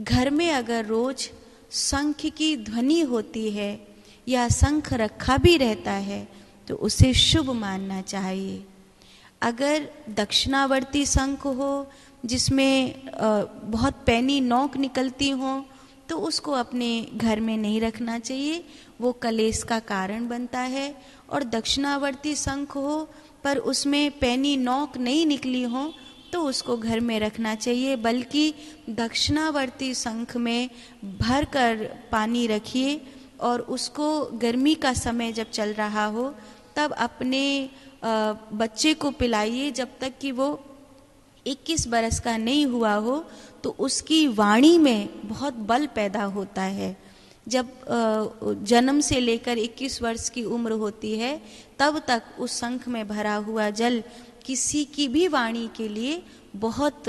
घर में अगर रोज शंख की ध्वनि होती है या शंख रखा भी रहता है तो उसे शुभ मानना चाहिए। अगर दक्षिणावर्ती शंख हो जिसमें बहुत पैनी नोक निकलती हो तो उसको अपने घर में नहीं रखना चाहिए, वो कलेश का कारण बनता है। और दक्षिणावर्ती शंख हो पर उसमें पैनी नोक नहीं निकली हो तो उसको घर में रखना चाहिए। बल्कि दक्षिणावर्ती शंख में भर कर पानी रखिए और उसको गर्मी का समय जब चल रहा हो तब अपने बच्चे को पिलाइए। जब तक कि वो 21 बरस का नहीं हुआ हो तो उसकी वाणी में बहुत बल पैदा होता है। जब जन्म से लेकर 21 वर्ष की उम्र होती है तब तक उस शंख में भरा हुआ जल किसी की भी वाणी के लिए बहुत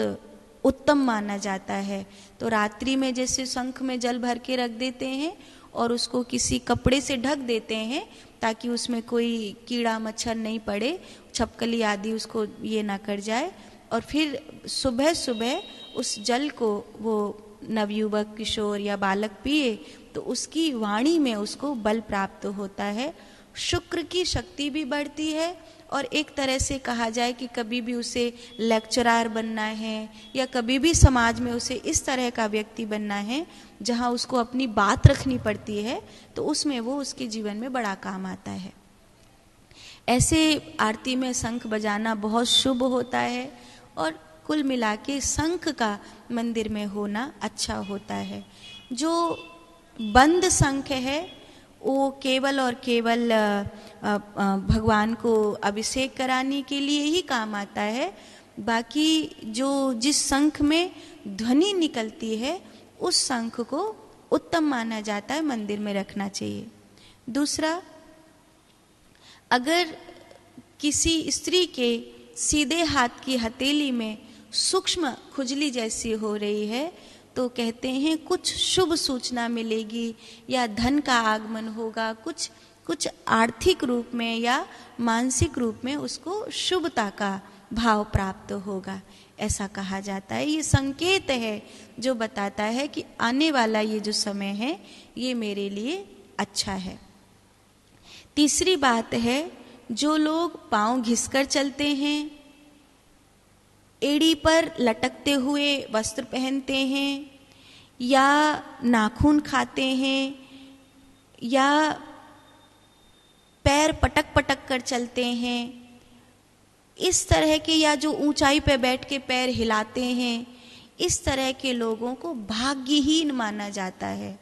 उत्तम माना जाता है। तो रात्रि में जैसे शंख में जल भर के रख देते हैं और उसको किसी कपड़े से ढक देते हैं ताकि उसमें कोई कीड़ा मच्छर नहीं पड़े, छपकली आदि उसको ये ना कर जाए, और फिर सुबह सुबह उस जल को वो नवयुवक किशोर या बालक पिए तो उसकी वाणी में उसको बल प्राप्त होता है, शुक्र की शक्ति भी बढ़ती है। और एक तरह से कहा जाए कि कभी भी उसे लेक्चरर बनना है या कभी भी समाज में उसे इस तरह का व्यक्ति बनना है जहाँ उसको अपनी बात रखनी पड़ती है तो उसमें वो उसके जीवन में बड़ा काम आता है। ऐसे आरती में शंख बजाना बहुत शुभ होता है और कुल मिला के शंख का मंदिर में होना अच्छा होता है। जो बंद शंख है वो केवल और केवल भगवान को अभिषेक कराने के लिए ही काम आता है। बाकी जो जिस शंख में ध्वनि निकलती है उस शंख को उत्तम माना जाता है, मंदिर में रखना चाहिए। दूसरा, अगर किसी स्त्री के सीधे हाथ की हथेली में सूक्ष्म खुजली जैसी हो रही है तो कहते हैं कुछ शुभ सूचना मिलेगी या धन का आगमन होगा, कुछ आर्थिक रूप में या मानसिक रूप में उसको शुभता का भाव प्राप्त होगा, ऐसा कहा जाता है। ये संकेत है जो बताता है कि आने वाला ये जो समय है ये मेरे लिए अच्छा है। तीसरी बात है, जो लोग पांव घिसकर चलते हैं, एड़ी पर लटकते हुए वस्त्र पहनते हैं या नाखून खाते हैं या पैर पटक पटक कर चलते हैं, इस तरह के, या जो ऊंचाई पर बैठ के पैर हिलाते हैं, इस तरह के लोगों को भाग्यहीन माना जाता है।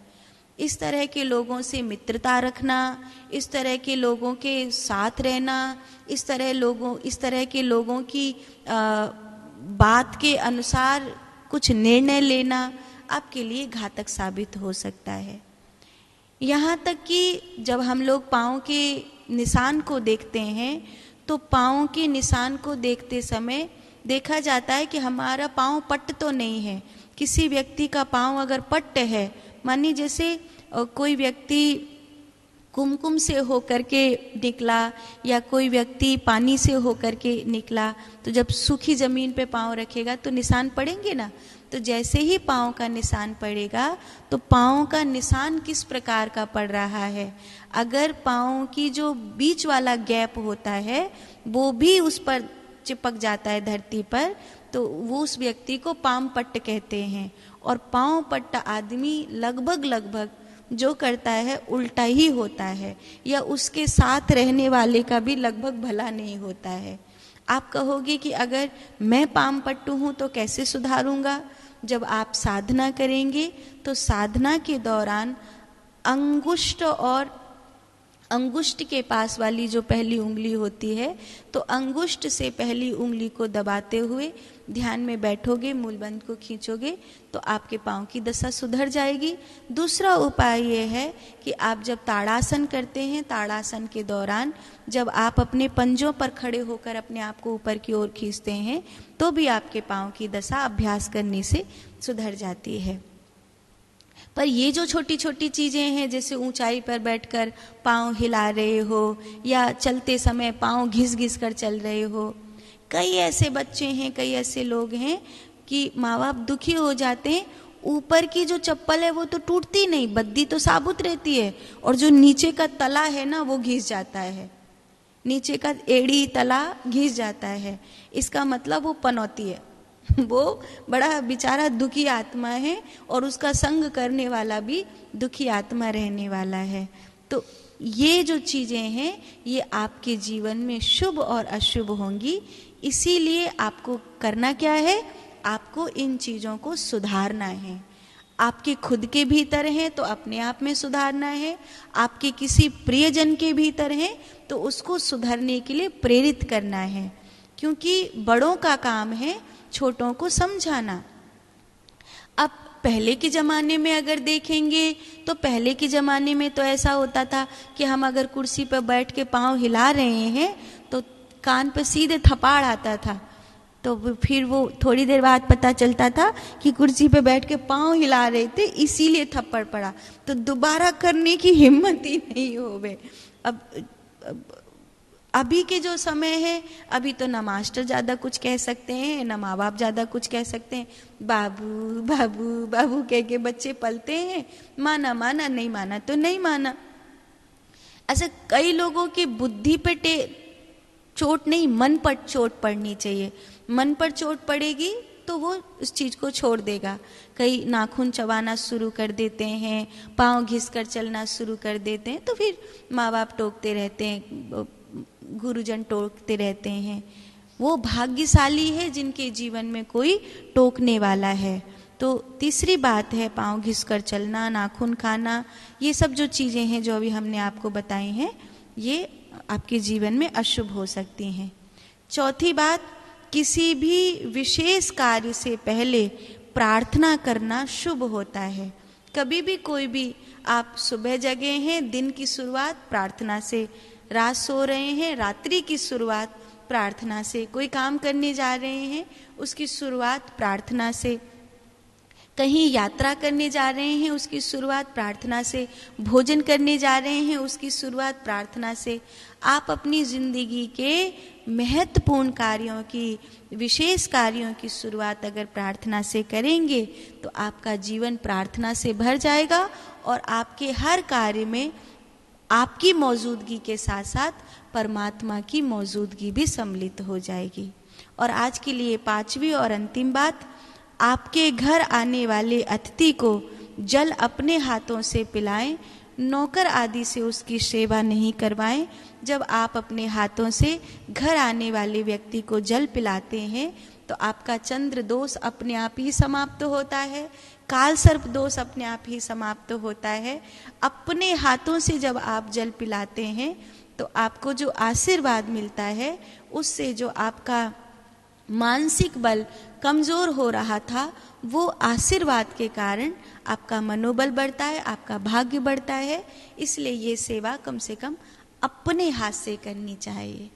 इस तरह के लोगों से मित्रता रखना, इस तरह के लोगों के साथ रहना, इस तरह के लोगों की बात के अनुसार कुछ निर्णय लेना आपके लिए घातक साबित हो सकता है। यहाँ तक कि जब हम लोग पाँव के निशान को देखते हैं तो पाँव के निशान को देखते समय देखा जाता है कि हमारा पाँव पट्ट तो नहीं है। किसी व्यक्ति का पाँव अगर पट्ट है, मानिए जैसे कोई व्यक्ति कुमकुम से होकर के निकला या कोई व्यक्ति पानी से होकर के निकला, तो जब सूखी जमीन पे पाँव रखेगा तो निशान पड़ेंगे ना। तो जैसे ही पाँव का निशान पड़ेगा तो पाँव का निशान किस प्रकार का पड़ रहा है, अगर पाँव की जो बीच वाला गैप होता है वो भी उस पर चिपक जाता है धरती पर, तो वो उस व्यक्ति को पाम पट्ट कहते हैं। और पाँव पट्ट आदमी लगभग जो करता है उल्टा ही होता है, या उसके साथ रहने वाले का भी लगभग भला नहीं होता है। आप कहोगे कि अगर मैं पाम पट्टू हूँ तो कैसे सुधारूंगा? जब आप साधना करेंगे तो साधना के दौरान अंगुष्ठ के पास वाली जो पहली उंगली होती है, तो अंगुष्ठ से पहली उंगली को दबाते हुए ध्यान में बैठोगे, मूलबंध को खींचोगे तो आपके पाँव की दशा सुधर जाएगी। दूसरा उपाय ये है कि आप जब ताड़ासन करते हैं, ताड़ासन के दौरान जब आप अपने पंजों पर खड़े होकर अपने आप को ऊपर की ओर खींचते हैं तो भी आपके पाँव की दशा अभ्यास करने से सुधर जाती है। पर ये जो छोटी छोटी चीज़ें हैं, जैसे ऊंचाई पर बैठकर पाँव हिला रहे हो या चलते समय पाँव घिस घिस कर चल रहे हो, कई ऐसे बच्चे हैं, कई ऐसे लोग हैं कि माँ बाप दुखी हो जाते हैं, ऊपर की जो चप्पल है वो तो टूटती नहीं, बद्दी तो साबुत रहती है, और जो नीचे का तला है ना वो घिस जाता है, नीचे का एड़ी तला घिस जाता है। इसका मतलब वो पनौती है, वो बड़ा बेचारा दुखी आत्मा है, और उसका संग करने वाला भी दुखी आत्मा रहने वाला है। तो ये जो चीजें हैं ये आपके जीवन में शुभ और अशुभ होंगी। इसीलिए आपको करना क्या है, आपको इन चीजों को सुधारना है। आपके खुद के भीतर है तो अपने आप में सुधारना है, आपके किसी प्रियजन के भीतर है तो उसको सुधरने के लिए प्रेरित करना है, क्योंकि बड़ों का काम है छोटों को समझाना। अब पहले के ज़माने में अगर देखेंगे तो पहले के ज़माने में तो ऐसा होता था कि हम अगर कुर्सी पर बैठ के पाँव हिला रहे हैं तो कान पर सीधे थप्पड़ आता था, तो फिर वो थोड़ी देर बाद पता चलता था कि कुर्सी पे बैठ के पाँव हिला रहे थे इसीलिए थप्पड़ पड़ा, तो दोबारा करने की हिम्मत ही नहीं होवे। अब अभी के जो समय है, अभी तो ना मास्टर ज़्यादा कुछ कह सकते हैं ना माँ बाप ज़्यादा कुछ कह सकते हैं, बाबू बाबू बाबू कह के बच्चे पलते हैं, माना माना, नहीं माना तो नहीं माना। ऐसे कई लोगों की बुद्धि पे चोट नहीं, मन पर चोट पड़नी चाहिए। मन पर चोट पड़ेगी तो वो उस चीज़ को छोड़ देगा। कई नाखून चबाना शुरू कर देते हैं, पाँव घिस कर चलना शुरू कर देते हैं, तो फिर माँ बाप टोकते रहते हैं, गुरुजन टोकते रहते हैं। वो भाग्यशाली है जिनके जीवन में कोई टोकने वाला है। तो तीसरी बात है पाँव घिस कर चलना, नाखून खाना, ये सब जो चीज़ें हैं जो अभी हमने आपको बताई हैं ये आपके जीवन में अशुभ हो सकती हैं। चौथी बात, किसी भी विशेष कार्य से पहले प्रार्थना करना शुभ होता है। कभी भी कोई भी, आप सुबह जगे हैं, दिन की शुरुआत प्रार्थना से, रात सो रहे हैं, रात्रि की शुरुआत प्रार्थना से, कोई काम करने जा रहे हैं उसकी शुरुआत प्रार्थना से, कहीं यात्रा करने जा रहे हैं उसकी शुरुआत प्रार्थना से, भोजन करने जा रहे हैं उसकी शुरुआत प्रार्थना से। आप अपनी जिंदगी के महत्वपूर्ण कार्यों की, विशेष कार्यों की शुरुआत अगर प्रार्थना से करेंगे तो आपका जीवन प्रार्थना से भर जाएगा और आपके हर कार्य में आपकी मौजूदगी के साथ साथ परमात्मा की मौजूदगी भी सम्मिलित हो जाएगी। और आज के लिए पांचवी और अंतिम बात, आपके घर आने वाले अतिथि को जल अपने हाथों से पिलाएं, नौकर आदि से उसकी सेवा नहीं करवाएं। जब आप अपने हाथों से घर आने वाले व्यक्ति को जल पिलाते हैं तो आपका चंद्र दोष अपने आप ही समाप्त होता है, काल सर्प दोष अपने आप ही समाप्त होता है। अपने हाथों से जब आप जल पिलाते हैं तो आपको जो आशीर्वाद मिलता है उससे जो आपका मानसिक बल कमजोर हो रहा था वो आशीर्वाद के कारण आपका मनोबल बढ़ता है, आपका भाग्य बढ़ता है। इसलिए ये सेवा कम से कम अपने हाथ से करनी चाहिए।